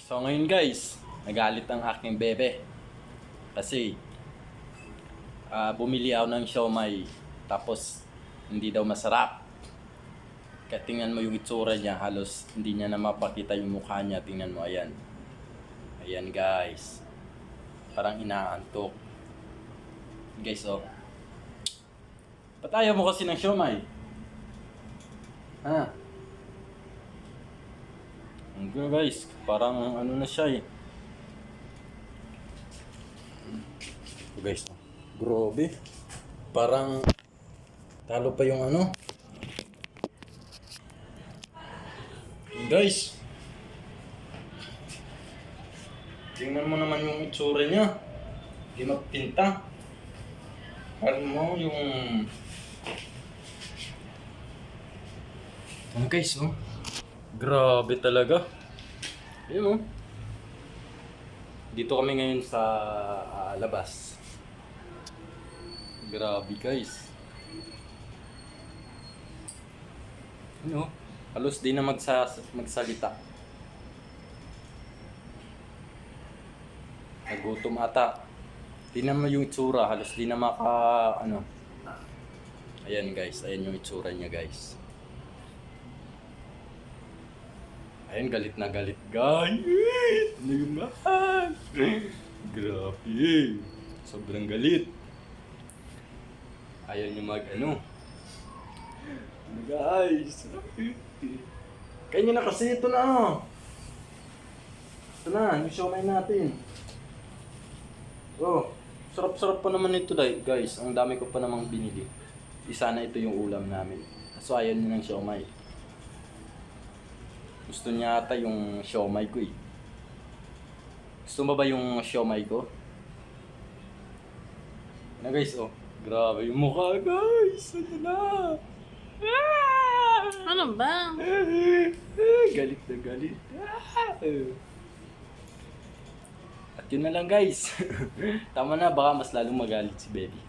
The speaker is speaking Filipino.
So ngayon guys, nagalit ang aking bebe. Kasi bumili ako ng siomay tapos hindi daw masarap. Kaya tingnan mo yung itsura niya, halos hindi niya na mapakita yung mukha niya. Tingnan mo, ayan. Ayan guys. Parang inaantok. Guys, oh. Ba't ayaw mo kasi ng siomay? Ha? Hanggang guys, parang ano na siya eh. So guys, grabe. Parang talo pa yung ano. Guys, tingnan mo naman yung itsura niya. Hindi magpinta. Parang mo yung... guys, oh. Grabe talaga. Ayun, oh. Dito kami ngayon sa labas. Grabe guys. Ano? Halos di na magsalita. Nagutom ata. Tingnan mo yung itsura, halos di na ano. Ayan guys, ayan yung itsura niya guys. Ayan, galit na galit guys. Ano yung mahal? Grabe. Sobrang galit. Ayaw niya ano. Guys. Kanya na kasi ito na. Ito na, yung siomay natin. Oh, sarap-sarap pa naman ito guys. Ang dami ko pa namang binili. Isa na ito yung ulam namin. So ayaw niya ng siomay. Gusto niya ata yung siomay ko eh. Gusto mo ba yung siomay ko? Na guys, oh. Grabe yung mukha guys. Ano na? Ano ba? Galit na galit. At yun na lang guys. Tama na, baka mas lalong magalit si Baby.